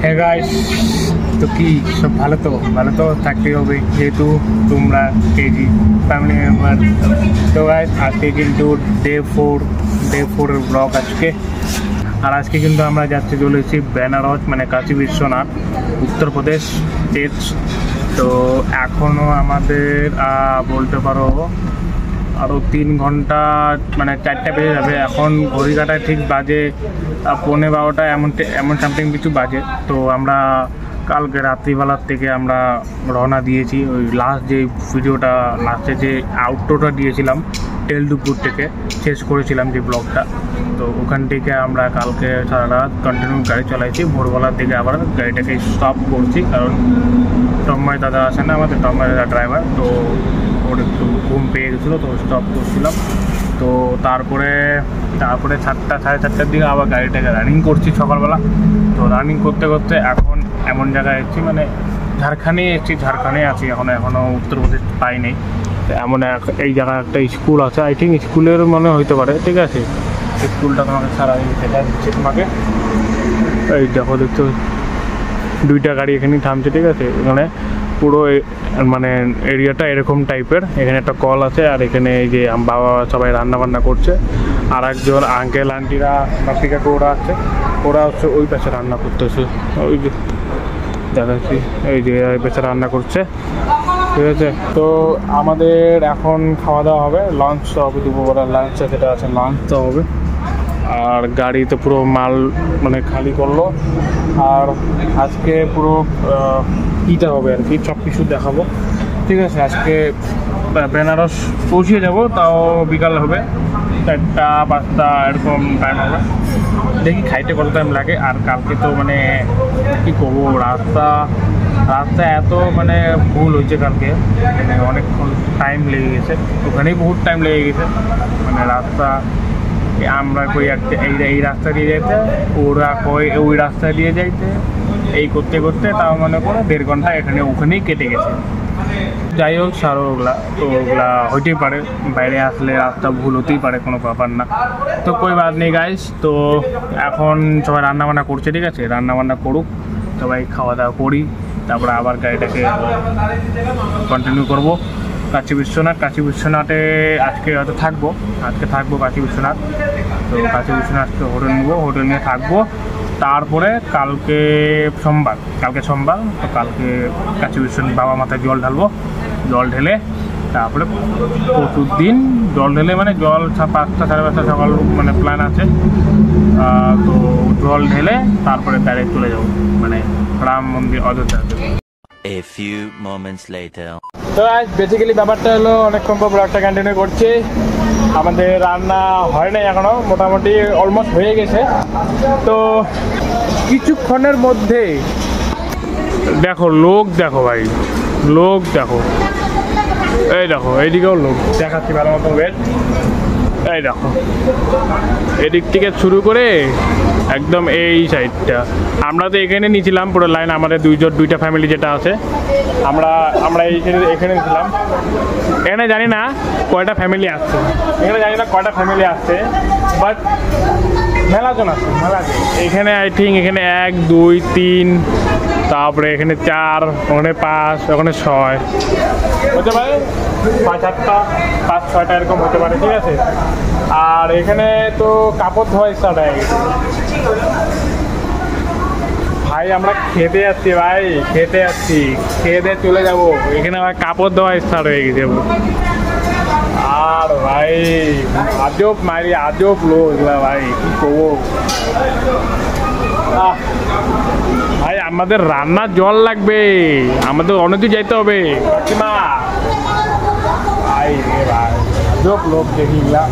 Hey guys, তো কি সব ভালো তো থাকতে হবে, যেহেতু তোমরা কেজি ফ্যামিলি মেম্বার। তো গাইস, আজকে কিন্তু ডে ফোর এর ব্লগ আজকে। আর আজকে কিন্তু আমরা যাচ্ছি, চলেছি বেনারস, মানে কাশী বিশ্বনাথ, উত্তরপ্রদেশ স্টেট। তো এখনও আমাদের বলতে পারো আরও 3 ঘন্টা, মানে 4টা বেজে যাবে। এখন ঘড়ি কাটায় ঠিক বাজে 11:15 এমন সামথিং কিছু বাজে। তো আমরা কালকে রাত্রিবেলার থেকে আমরা রওনা দিয়েছি। ওই লাস্ট যে ভিডিওটা, লাস্টে যে আউটরোটা দিয়েছিলাম টেলদুপুর থেকে শেষ করেছিলাম যে ব্লগটা, তো ওখান থেকে আমরা কালকে সারা রাত কন্টিনিউ গাড়ি চালাইছি। ভোরবেলার দিকে আবার গাড়িটাকে স্টপ করছি, কারণ তন্ময় দাদা আসে না আমাদের, তন্ময় দাদা ড্রাইভার, তো ওর একটু ঘুম পেয়ে গেছিলো, তো স্টপ করছিলাম। তো তারপরে 4টা সাড়ে 4টার দিকে আবার গাড়িটাকে রানিং করছি সকালবেলা। তো রানিং করতে করতে এখন এমন জায়গায় এসেছি, মানে ঝাড়খণ্ডে আছি এখনও উত্তরপ্রদেশ পাই নেই। এমন এই জায়গায় একটা স্কুল আছে, আই থিঙ্ক স্কুলের মনে হইতে পারে, ঠিক আছে। স্কুলটা তোমাকে সারা দেখা দিচ্ছে তোমাকে। এই দেখো, দেখছো 2টা গাড়ি এখানেই থামছে, ঠিক আছে। এখানে পুরো মানে এরিয়াটা এরকম টাইপের। এখানে একটা কল আছে, আর এখানে এই যে বাবা সবাই রান্না বান্না করছে। আর একজন আঙ্কেল আন্টিরা বাপি কাকু ওরা হচ্ছে ওই পাশে রান্না করতেছে। ওই যে দেখাচ্ছি, এই যে পেছনে রান্না করছে, ঠিক আছে। তো আমাদের এখন খাওয়া দাওয়া হবে, লাঞ্চ হবে, দুপুরবেলার লাঞ্চ যেটা আছে লাঞ্চ তো হবে। আর গাড়িতে পুরো মাল মানে খালি করলো। আর আজকে পুরো ইটা হবে আর কি, সব কিছু দেখাবো, ঠিক আছে। আজকে বেনারস পৌঁছে যাব, তাও বিকাল হবে, 4টা 5টা এরকম টাইম হবে। দেখি খাইতে কত টাইম লাগে। আর কালকে তো মানে কী করবো, রাস্তা এত মানে ভুল হয়েছে কালকে, মানে অনেকক্ষণ টাইম লেগে গেছে, ওখানেই বহুত টাইম লেগে গেছে। মানে রাস্তা আমরা কই এই রাস্তা দিয়ে যেতে, ওরা কই ওই রাস্তা দিয়ে যাইতে, এই করতে করতে তাও মনে করো 1.5 ঘন্টা ওখানেই কেটে গেছে। যাই হোক, সারো ওগুলা হইতেই পারে, বাইরে আসলে রাস্তা ভুল হতেই পারে, কোনো ব্যাপার না। তো কই বাদ নেই গাইস। তো এখন সবাই রান্নাবান্না করছে, ঠিক আছে। রান্নাবান্না করুক, সবাই খাওয়া দাওয়া করি, তারপরে আবার গাড়িটাকে কন্টিনিউ করবো কাশী বিশ্বনাথে আজকে হয়তো থাকবো কাশী বিশ্বনাথ। তো কাশী বিশ্বনাথকে হোটেল নিয়ে থাকবো। তারপরে কালকে সোমবার, তো কালকে কাশী বিশ্বনাথ বাবা মাথায় জল ঢেলে তারপরে প্রচুর দিন জল ঢেলে, মানে জল 5টা সাড়ে 5টা সকাল মানে প্ল্যান আছে। তো জল ঢেলে তারপরে ডাইরেক্ট চলে যাবো, মানে রাম মন্দির Ayodhya. A few moments later. তো আজ বেসিক্যালি ব্যাপারটা হলো, অনেকক্ষণ পর ব্লগটা কন্টিনিউ করছি। আমাদের রান্না হয় নাই এখনও, মোটামুটি অলমোস্ট হয়ে গেছে। তো কিছুক্ষণের মধ্যে দেখো ভাই, এই দেখো এইদিকেও লোক দেখাচ্ছি ভালো মতো ওয়েট। এই দেখো এদিক থেকে শুরু করে একদম এই সাইডটা, আমরা তো এখানে নিয়েছিলাম পুরো লাইন, আমাদের 2টা ফ্যামিলি যেটা আছে, আমরা এখানে ছিলাম। এখানে জানি না কয়টা ফ্যামিলি আসছে, বাট মেলাজন আছে, এখানে আই থিঙ্ক এখানে 1 2 3, তারপরে এখানে 4, ওখানে 5, ওখানে 6 হতে পারে, 5-8টা এরকম হতে পারে, ঠিক আছে। আর এখানে তো কাপড় ধোয়া স্টার্ট হয়ে গেছে ভাই, আমরা খেতে যাচ্ছি, খেয়ে দিয়ে চলে যাবো। এখানে আবার কাপড় ধোয়া স্টার্ট হয়ে গেছে। আর ভাই আজব লোক ভাই, কি করবো ভাই। আমাদের রান্নার জল লাগবে, আমাদের অনেকদূর যাইতে হবে ভাই, আজব লোক দেখিলা।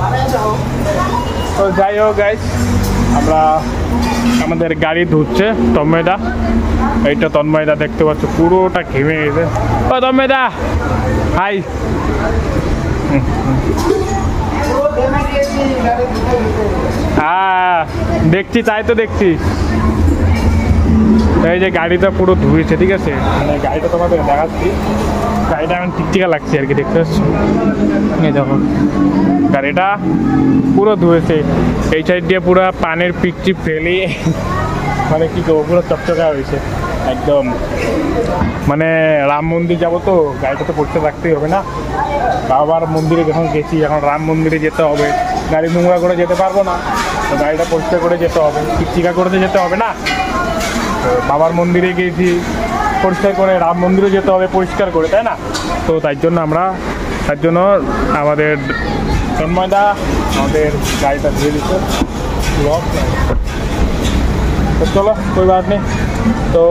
তো যাই হোক গাইস, আমাদের গাড়ি ধুচ্ছে তন্ময়দা, এইটা তন্ময়দা দেখতে পাচ্ছ পুরোটা ঘেমে গেছে। ও তন্ময়দা হাই। হ্যাঁ দেখছি, তাই তো দেখছি। এই যে গাড়িটা পুরো ধুয়েছে, ঠিক আছে। মানে গাড়িটা তোমাদের দেখাচ্ছি, গাড়িটা এখন টিকটিকা লাগছে আর কি, দেখতে পাচ্ছ। এই দেখো গাড়িটা পুরো ধুয়েছে, এই সাইড দিয়ে পুরো পানির পিকচিপ ফেলি মানে কি করবো, পুরো চকচকা হয়েছে একদম। মানে রাম মন্দির যাবো তো, গাড়িটা তো পড়তে রাখতেই হবে না। বাবার মন্দিরে যখন গেছি, এখন রাম মন্দিরে যেতে হবে, গাড়ি নোংরা করে যেতে পারবো না, তো গাড়িটা পরিষ্কার করে যেতে হবে, চিকা করতে যেতে হবে না। তো বাবার মন্দিরে গেছি পরিষ্কার করে, রাম মন্দিরে যেতে হবে পরিষ্কার করে, তাই না? তো তার জন্য আমাদের তন্ময়দা আমাদের গাড়িটা ধুয়ে দিচ্ছে। তো চলো, কোই বাত নেই। তো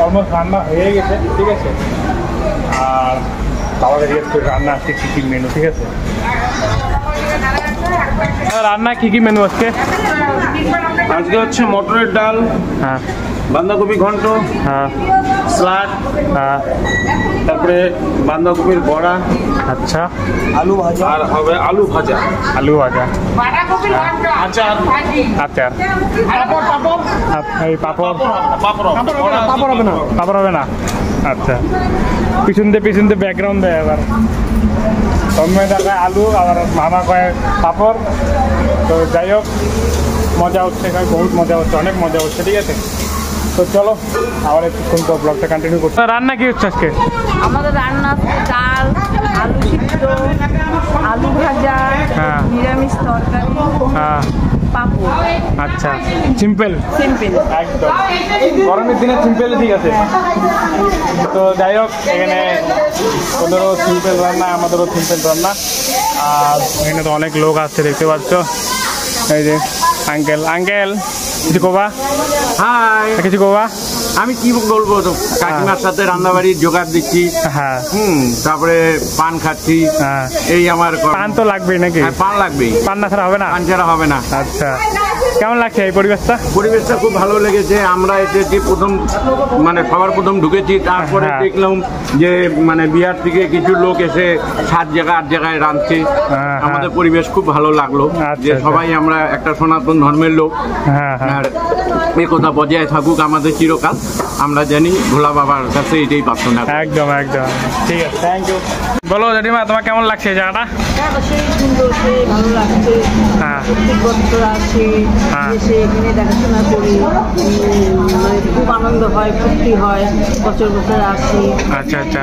অলমোস্ট রান্না হয়ে গেছে, ঠিক আছে। আর বাবাকে জিজ্ঞেস করে রান্না আজকে কী কী মেনু, ঠিক আছে। রান্না কী কী মেনু আজকে? আজকে হচ্ছে মটরের ডাল, হ্যাঁ, বাঁধাকপি ঘন্ট, হ্যাঁ, স্যালাড, হ্যাঁ, তারপরে বাঁধাকপির বড়া, আচ্ছা, আলু ভাজা, আর হবে আলু ভাজা, আলু ভাজা, আচার, আচ্ছা, এই পাপড় পাপড় হবে না। পাপড় হবে না, আচ্ছা। পিছন দিয়ে ব্যাকগ্রাউন্ড দেয় এবার। তন্ময় দেখায় আলু, আবার মামা কয় পাপড়। তো যাই হোক, মজা হচ্ছে, বহুত মজা হচ্ছে, অনেক মজা হচ্ছে, ঠিক আছে। তো চলো আবার একটুক্ষণ তো ব্লগটা কন্টিনিউ করতে। রান্না কি হচ্ছে আজকে? আমাদের রান্না হচ্ছে ডাল, আলু সিদ্ধ, আলু ভাজা, হ্যাঁ, নিরামিষ তরকারি, হ্যাঁ, পাপড়। আচ্ছা, সিম্পল সিম্পল একদম, গরমের দিনে সিম্পল, ঠিক আছে। তো যাই হোক, এখানে ওদেরও সিম্পল রান্না, আমাদেরও সিম্পল রান্না। আর এখানে তো অনেক লোক আসছে, দেখতে পাচ্ছ। এই যে আঙ্কেল কিছু কোবা, হাই, কিছু কোবা। আমি কি বলবো, তো কাকিমার সাথে রান্নাবাড়ির জোগাড় দিচ্ছি, হ্যাঁ, তারপরে পান খাচ্ছি, হ্যাঁ, এই আমার পান তো লাগবেই নাকি? হ্যাঁ, পান লাগবেই, পান না ছাড়া হবে না? পান ছাড়া হবে না। আচ্ছা, কেমন লাগছে এই পরিবেশটা? পরিবেশটা খুব ভালো লেগেছে। আমরা এসেছি সবার প্রথম ঢুকেছি, তারপরে হ্যাঁ। দেখলাম যে বিহার থেকে কিছু লোক এসে 7 জায়গা 8 জায়গায় রাঁধছে। হ্যাঁ, আমাদের পরিবেশ খুব ভালো লাগলো, আচ্ছা, যে আচ্ছা। সবাই আমরা একটা সনাতন ধর্মের লোক, হ্যাঁ, হ্যাঁ, আর এই কথা বজায় থাকুক আমাদের চিরকাল। আমরা জানি ভোলা বাবার কাছে এটাই প্রার্থনা করি। একদম একদম, ঠিক আছে, থ্যাংক ইউ। বলো জেঠিমা, তোমার কেমন লাগছে এই জায়গাটা? সেই সুন্দর, সেই ভালো লাগছে। হ্যাঁ। প্রত্যেক বছর আসে, হ্যাঁ। এসে এখানে দেখাশোনা করি, মানে খুব আনন্দ হয়, ফুর্তি হয়, বছর আসি। আচ্ছা আচ্ছা,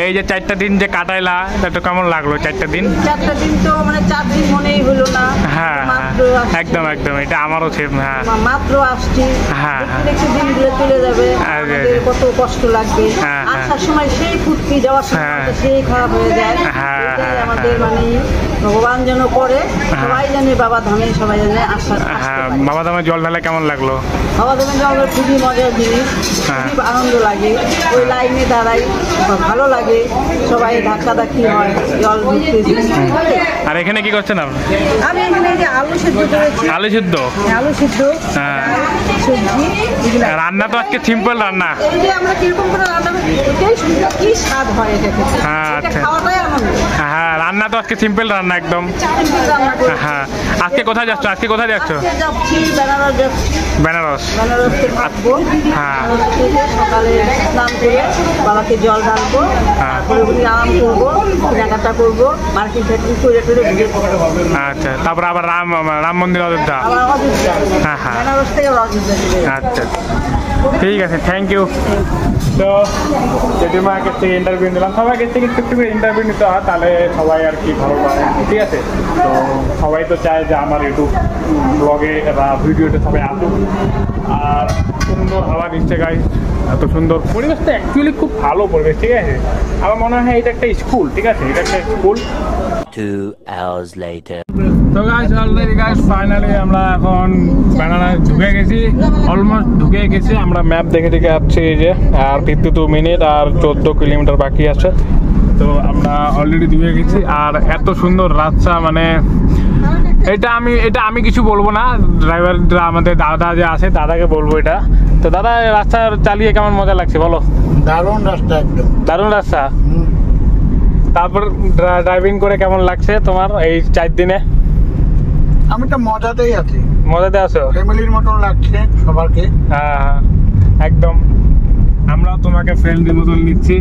এই যে 4টা দিন যে কাটাইলা, এটা কেমন লাগলো 4টা দিন? 4টা দিন তো 4 দিন মনেই হলো না। হ্যাঁ, মাত্র আসছি। একদম একদম, এটা আমারও সেম। হ্যাঁ, মাত্র আসছি, হ্যাঁ, হ্যাঁ। দেখতে দিনগুলো চলে যাবে, আমাদের কত কষ্ট লাগবে। হ্যাঁ, হ্যাঁ। আসার সময় সেই ফুর্তি, যাওয়ার সময় হ্যাঁ। সেই খারাপ হয়ে যায়। হ্যাঁ, এটাই হ্যাঁ, আমাদের ভগবান যেন করে, সবাই জানে বাবা ধামে, সবাই জানে হ্যাঁ, বাবা ধামে জল ঢালে কেমন লাগলো? বাবা ধামে যাওয়া খুবই মজার জিনিস, হ্যাঁ। খুব আনন্দ লাগে। ওই লাইনে দাঁড়াই, ভালো লাগে, সবাই ধাক্কাধাক্কি হয়, জল দিতেছি। আর এখানে কি করছেন আপনি? আমি এখানে যে আলু সিদ্ধ করেছি, আলু সিদ্ধ, আলু সিদ্ধ, হ্যাঁ। সবজি, এগুলো। রান্না তো আজকে সিম্পল রান্না। এই যে আমরা কিরকম করে রান্না করি, এটাই সুন্দর, কি স্বাদ হয় এটা খেতে। হ্যাঁ, এটা আচ্ছা। খাওয়াটাই আনন্দ। হ্যাঁ, রান্না তো আজকে সিম্পল রান্না একদম। সিম্পল রান্না করি। হ্যাঁ, আজকে কোথায় যাচ্ছ? আজকে কোথায় যাচ্ছ? আজকে যাচ্ছি বেনারস, যাচ্ছি বেনারস। বেনারসে থাকবো। হ্যাঁ। বেনারস থেকে সকালে স্নান করে বাবাকে জল ঢালবো, হ্যাঁ। তারপরে উনি আরাম করবো, কেনাকাটা করবো, মার্কেট ফার্কেট করে ঘুরে আচ্ছা, তারপর আবার রাম মন্দির, অযোধ্যা। আবার অযোধ্যা, হ্যাঁ, হ্যাঁ। বেনারস থেকে অযোধ্যা চলে যাবো। আচ্ছা, ঠিক আছে, থ্যাংক ইউ। তো জেঠিমা কাছ থেকে ইন্টারভিউ নিলাম, সবাই কাছ থেকে একটু করে ইন্টারভিউ নিতে হয়, তাহলে সবাই আর কি ভালো পায়, ঠিক আছে। তো সবাই তো চায় যে আমার ইউটিউব ব্লগে বা ভিডিওতে সবাই আসুক। আর সুন্দর হাওয়া দিচ্ছে গাইস, এত সুন্দর পরিবেশটা, অ্যাকচুয়ালি খুব ভালো পরিবেশ, ঠিক আছে। আমার মনে হয় এটা একটা স্কুল, ঠিক আছে, এটা একটা স্কুল। 2 hours later. তো গাইস, অলরেডি গাইস ফাইনালি আমরা এখন বেনারস ঢুকে গেছি, অলমোস্ট ঢুকে গেছি। আমরা ম্যাপ দেখে দেখে আসছি, এই যে আর 52 মিনিট আর 14 কিলোমিটার বাকি আছে। তো আমরা অলরেডি ঢুকে গেছি। আর এত সুন্দর রাস্তা, মানে এটা আমি কিছু বলবো না, ড্রাইভার আমাদের দাদা যে আছে দাদাকে বলবো এটা। তো দাদা, রাস্তা চালিয়ে কেমন মজা লাগছে বলো? দারুণ রাস্তা, একদম দারুণ রাস্তা। তারপর ড্রাইভিং করে কেমন লাগছে তোমার এই 4 দিনে? আমি তো মজাতেই আছি, মজাতে আছো? ফ্যামিলির মতন লাগছে সবারকে। হ্যাঁ, একদম, আমরাও তোমাকে ফ্রেন্ডের মতন নিচ্ছি।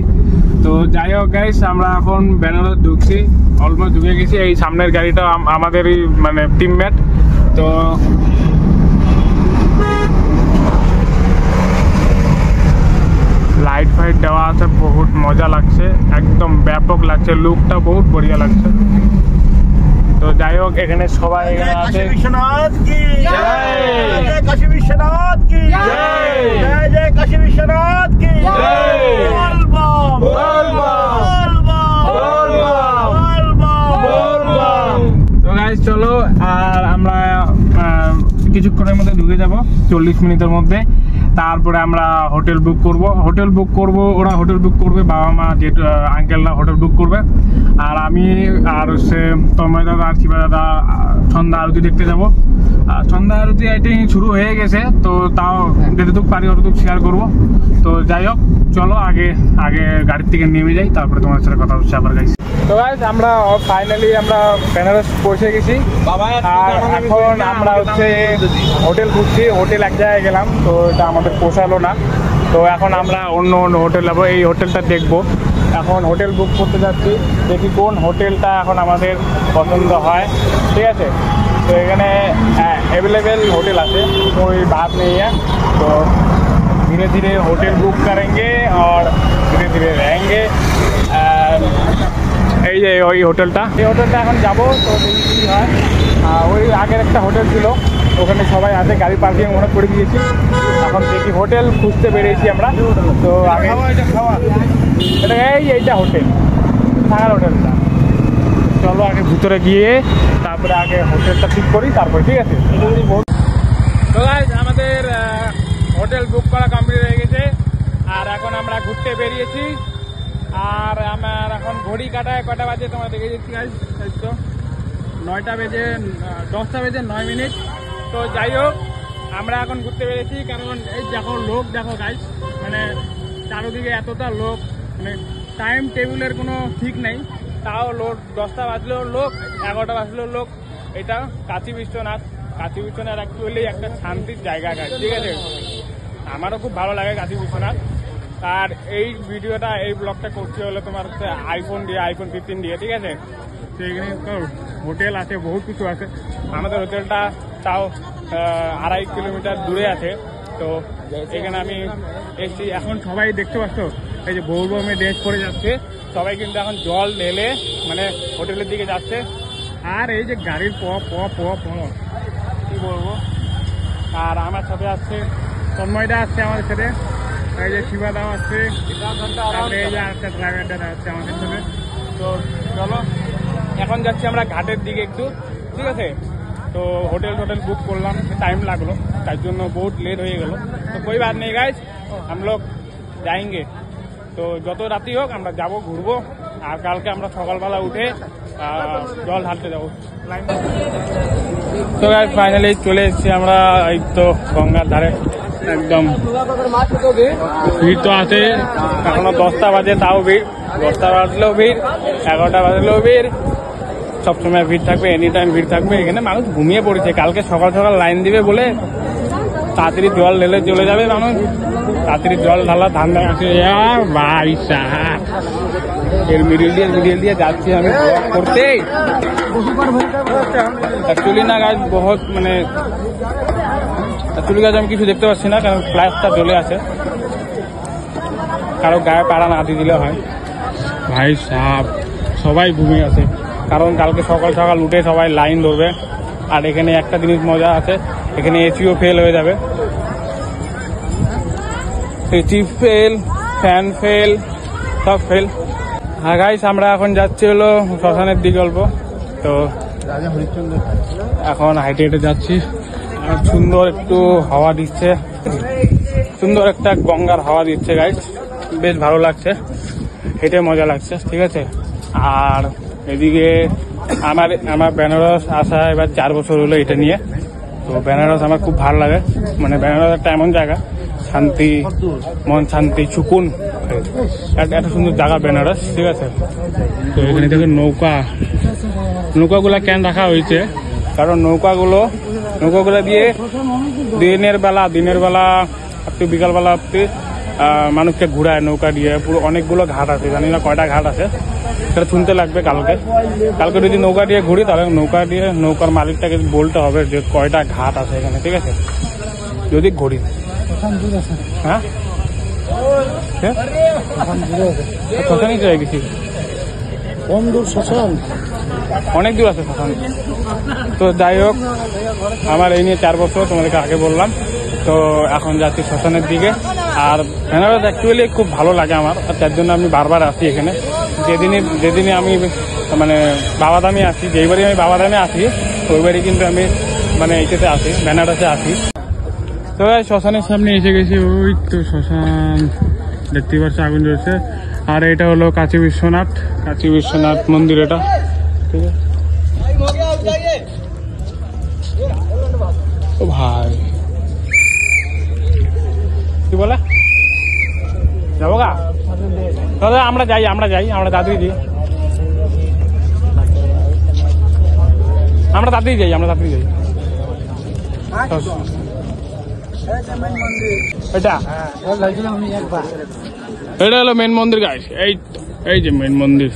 তো যাই হোক গাইস, আমরা এখন বেনারস ঢুকছি, অলমোস্ট ঢুকে গেছি। এই সামনের গাড়িটা আমাদেরই মানে টিমমেট। তো আছে, বহুত মজা লাগছে, একদম ব্যাপক লাগছে, লুকটা বহুত বড়িয়া লাগছে। তো যাই হোক, এখানে সবাই এখানে আছে। বিশ্বনাথ কি জয়, কাশী বিশ্বনাথ কি জয়, জয় জয় কাশী বিশ্বনাথ কি জয়। বল বম বল বম, বল বম বল বম, বল বম বল বম। তো গাইস চলো, আর আমরা কিছুক্ষণের মধ্যে ঢুকে যাব, 40 মিনিটের মধ্যে। তারপরে আমরা হোটেল বুক করব, ওরা হোটেল বুক করবে, বাবা মা যেটা আঙ্কেলরা হোটেল বুক করবে। আর আমি আর সে তন্ময় দাদা আর শিবা দাদা সন্ধ্যা আরতি দেখতে যাব। আর সন্ধ্যা আরতি আইটি শুরু হয়ে গেছে, তো তাও যেটুকু পারি অতটুকু শেয়ার করব। তো যাই হোক চলো, আগে গাড়ির থেকে নেমে যাই, তারপরে তোমার সাথে কথা হচ্ছে আবার গাইস। তো গাইস আমরা ফাইনালি আমরা বেনারস পৌঁছে গেছি। আর এখন আমরা হচ্ছে হোটেল খুঁজছি, হোটেল এক জায়গায় গেলাম, তো এটা আমাদের পোষালো না। তো এখন আমরা অন্য হোটেল যাবো, এই হোটেলটা দেখবো। এখন হোটেল বুক করতে যাচ্ছি, দেখি কোন হোটেলটা এখন আমাদের পছন্দ হয়, ঠিক আছে। তো এখানে अवेलेबल होटल आते, कोई बात नहीं है। तो धीरे धीरे होटल बुक करेंगे और धीरे धीरे रहेंगे। এই যে ওই হোটেলটা এখন যাবো, তো দেখি কী হয়। ওই আগের একটা হোটেল ছিল, ওখানে সবাই আছে, গাড়ি পার্কিং মনে করে দিয়েছি। এখন দেখি হোটেল খুঁজতে বেরিয়েছি আমরা। তো আগে এটা এইটা হোটেল, থাকার হোটেলটা। চলো আগে ভিতরে গিয়ে তারপরে আগে হোটেলটা ঠিক করি, তারপরে ঠিক আছে। তো গাইস আমাদের হোটেল বুক করা কমপ্লিট হয়ে গেছে, আর এখন আমরা ঘুরতে বেরিয়েছি। আর আমার এখন ঘড়ি কাটায় কটা বাজে তোমরা দেখে দিচ্ছি গাইস, তো 9টা বেজে 10টা বেজে 9 মিনিট। তো যাই হোক, আমরা এখন ঘুরতে বেরিয়েছি, কারণ এই দেখো লোক দেখো গাইস, মানে চারোদিকে এতটা লোক, মানে টাইম টেবিলের কোনো ঠিক নেই। তাও লোক 10টা বাজলেও লোক, 11টা বাজলেও লোক। এটা কাশী বিশ্বনাথ অ্যাকচুয়ালি একটা শান্তির জায়গা গাইস, ঠিক আছে। আমারও খুব ভালো লাগে কাশী বিশ্বনাথ। আর এই ভিডিওটা, এই ব্লগটা করতে হলে তোমার হচ্ছে আইফোন 15 দিয়ে, ঠিক আছে। তো এখানে তো হোটেল আছে, বহুত কিছু আছে। আমাদের হোটেলটা তাও 2.5 কিলোমিটার দূরে আছে। তো এখানে আমি এসছি, এখন সবাই দেখতে পাচ্ছ এই যে বৌরমে ড্রেস পরে যাচ্ছে, সবাই কিন্তু এখন জল ঢেলে মানে হোটেলের দিকে যাচ্ছে। আর এই যে গাড়ির কি বলবো। আর আমার সাথে আসছে তন্ময়দা, আসছে আমাদের সাথে, এই যে শিবাদাও আসছে, তারপরে এই যে আরেকটা ড্রাইভার দাদা আসছে আমাদের সাথে। তো চলো এখন যাচ্ছি আমরা ঘাটের দিকে একটু, ঠিক আছে। তো হোটেল বুক করলাম, টাইম লাগলো, তার জন্য বহুত লেট হয়ে গেল। তো कोई बात नहीं गाइस, हम लोग जाएंगे। তো যত রাতি হোক আমরা যাব, ঘুরবো। আর কালকে আমরা সকালবেলা উঠে জল ঢালতে যাবো। তো গাইস ফাইনালি চলে এসেছি আমরা, এই তো গঙ্গার ধারে একদম। ভিড় তো আছে, এখনো 10টা বাজে তাও ভিড়, 10টা বাজলেও ভিড়, 11টা বাজলেও ভিড়, সবসময় ভিড় থাকবে, এনি টাইম ভিড় থাকবে। এখানে মানুষ ঘুমিয়ে পড়েছে, কালকে সকাল সকাল লাইন দিবে বলে তাড়াতাড়ি জল ঢেলে চলে যাবে মানুষ, তাড়াতাড়ি জল ঢালা ধান্দা আছে। ভাই সাহেব, এর মিডিল দিয়ে যাচ্ছি আমি করতে। অ্যাকচুয়ালি না গাছ বহুত মানে অ্যাকচুয়ালি গাছ আমি কিছু দেখতে পাচ্ছি না, কারণ ফ্ল্যাশটা জ্বলে আছে, কারো গায়ে পাড়া না দিয়ে দিলে হয়। ভাই সাহেব সবাই ঘুমিয়ে আছে, কারণ কালকে সকাল সকাল উঠে সবাই লাইন ধরবে। আর এখানে একটা জিনিস মজা আছে, এখানে এসিও ফেল হয়ে যাবে, এসি ফেল, ফ্যান ফেল, সব ফেল। হ্যাঁ গাইস আমরা এখন যাচ্ছি হলো শ্মশানের দিকে অল্প। তো এখন হাইটে হেঁটে যাচ্ছি, আর সুন্দর একটু হাওয়া দিচ্ছে, সুন্দর একটা গঙ্গার হাওয়া দিচ্ছে গাইস, বেশ ভালো লাগছে, হেঁটে মজা লাগছে, ঠিক আছে। আর এদিকে আমার বেনারস আসা এবার 4 বছর হলো এটা নিয়ে। তো বেনারস আমার খুব ভালো লাগে, মানে বেনারস একটা এমন জায়গা, শান্তি, মন শান্তি, সুকুন, একটা সুন্দর জায়গা বেনারস, ঠিক আছে। তো এখানে দেখে নৌকাগুলা কেন রাখা হয়েছে, কারণ নৌকাগুলো দিয়ে দিনের বেলা একটু বিকালবেলা অব্দি মানুষকে ঘুরায় নৌকা দিয়ে। পুরো অনেকগুলো ঘাট আছে, জানি না কয়টা ঘাট আছে, সেটা শুনতে লাগবে কালকে যদি নৌকা দিয়ে ঘুরি, তাহলে নৌকার মালিকটাকে বলতে হবে যে কয়টা ঘাট আছে এখানে, ঠিক আছে, যদি ঘুরি। হ্যাঁ শ্মশানই চলে গেছি। কোন দূর শ্মশান? অনেক দূর আছে শ্মশান। তো যাই হোক, আমার এই নিয়ে 4 বছর তোমাদেরকে আগে বললাম। তো এখন যাচ্ছি শ্মশানের দিকে। আর বেনারস অ্যাকচুয়ালি খুব ভালো লাগে আমার, আর তার জন্য আমি বারবার আসি এখানে। যেদিনে আমি মানে বাবাধামে আসি, যেইবারই আমি বাবাধামে আসি ওইবারই কিন্তু আমি মানে এইটাতে আসি, বেনারসে আসি। তো শ্মশানের সামনে এসে গেছি। ওই তো শ্মশান দেখতে পাচ্ছি, আগুন জ্বলছে। আর এটা হলো কাশী বিশ্বনাথ মন্দির, এটা ঠিক আছে। ও ভাই কি বলে যাবো গা? দাদা আমরা যাই আমরা তাড়াতাড়ি যাই, এটা হলো মেন মন্দির গাইস। এই যে মেন মন্দির।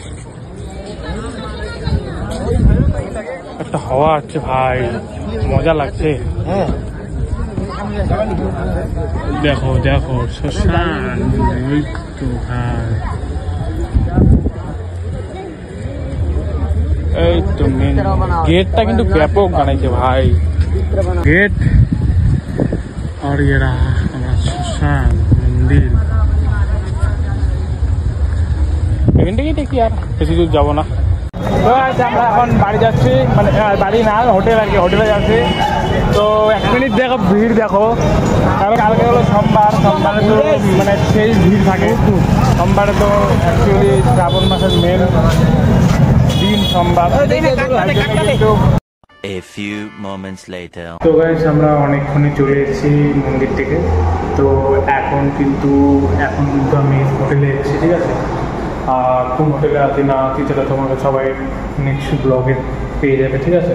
একটা হাওয়া আছে ভাই, মজা লাগছে। দেখো শ্মশান, এই তো ভাই, এই তো মেন গেটটা কিন্তু ব্যাপক বানাইছে ভাই, গেট। আর এরা আমার শ্মশান মন্দির, এখান থেকেই দেখি, আর বেশি দূর যাবো না। তো আমরা এখন বাড়ি যাচ্ছি, মানে বাড়ি না, হোটেল আর কি, হোটেলে যাচ্ছি। তো 1 মিনিট দেখো, ভিড় দেখো। কারণ কালকে হলো সোমবারে তো মানে সেই ভিড় থাকে। সোমবারে তো অ্যাকচুয়ালি শ্রাবণ মাসের মেন দিন সোমবার। A few moments later. তো গাইস আমরা অনেকক্ষণই চলে এসেছি মন্দির থেকে। তো এখন কিন্তু আমি হোটেলে এসেছি, ঠিক আছে। আর কোন হোটেলে আছি না আছি সেটা তোমাকে সবাই নেক্সট ব্লগে পেয়ে যাবে, ঠিক আছে।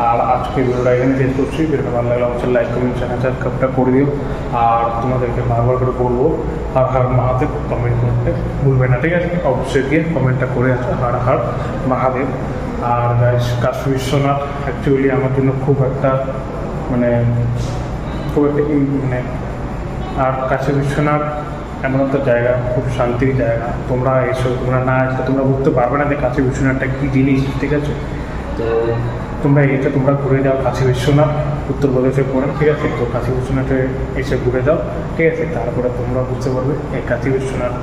আর আজকে ভিডিওটা এখানে শেষ করছি। ভিডিওটা ভালো লাগলে অবশ্যই লাইক কমেন্ট সাবস্ক্রাইবটা করে দিও। আর তোমাদেরকে বারবার করে বলবো হর হর মহাদেব কমেন্ট করতে ভুলবে না, ঠিক আছে। অবশ্যই গিয়ে কমেন্টটা করে আসো হর হর মহাদেব। আর গাইস কাশী বিশ্বনাথ অ্যাকচুয়ালি আমার জন্য খুব একটা মানে আর কাশী বিশ্বনাথ এমন একটা জায়গা, খুব শান্তির জায়গা। তোমরা তোমরা না আসলে তোমরা বুঝতে পারবে না যে কাশী বিশ্বনাথটা কী জিনিস, ঠিক আছে। তো তোমরা ঘুরে যাও কাশী বিশ্বনাথ, উত্তরপ্রদেশে পড়ে, ঠিক আছে। তো কাশী বিশ্বনাথে এসে ঘুরে যাও, ঠিক আছে। তারপরে তোমরা বুঝতে পারবে এই কাশী বিশ্বনাথ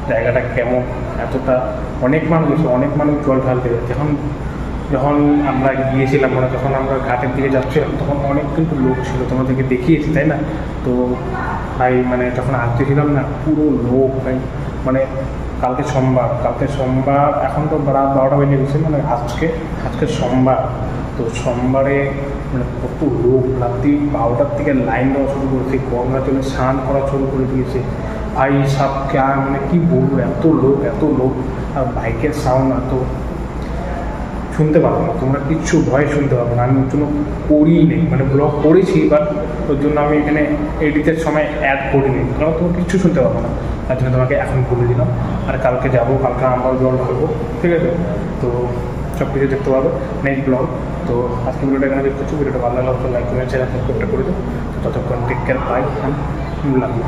জায়গাটা কেমন। এতটা অনেক মানুষ জল ঢালতে যাচ্ছে। যখন আমরা গিয়েছিলাম, মানে যখন আমরা ঘাটের দিকে যাচ্ছিলাম, তখন অনেক কিন্তু লোক ছিল, তোমাদেরকে দেখিয়েছি তাই না। তো ভাই মানে যখন আসতেছিলাম না, পুরো লোক ভাই, মানে কালকে সোমবার, এখন তো রাত 12টা বেজে গেছে, মানে আজকে সোমবার। তো সোমবারে মানে কত লোক, রাত্রি 12টার থেকে লাইন দেওয়া শুরু করেছে, গঙ্গা জলে স্নান করা শুরু করে দিয়েছে ভাই। সব মানে কি বলবো, এত লোক। আর বাইকের সাউন্ড এত শুনতে পাবো না, তোমরা কিচ্ছু ভয় শুনতে পাবো না। আমি ওর জন্য করিই নেই, মানে ব্লগ করেছি, বাট ওর জন্য আমি এখানে এডিটের সময় অ্যাড করিনি, কারণ তোমরা কিচ্ছু শুনতে পাবো না। তার জন্য তোমাকে এখন বলে দিলাম। আর কালকে যাবো, কালকে আমরাও জল ঢালবো, ঠিক আছে। তো সব কিছু দেখতে পাবো নেক্সট ব্লগ। তো আজকে ভিডিওটা এখানে দেখতে ভিডিওটা ভালো লাগলে লাইক কমেন্ট শেয়ার সাবস্ক্রাইবটা করে দিও। ততক্ষণ take care, bye, love you.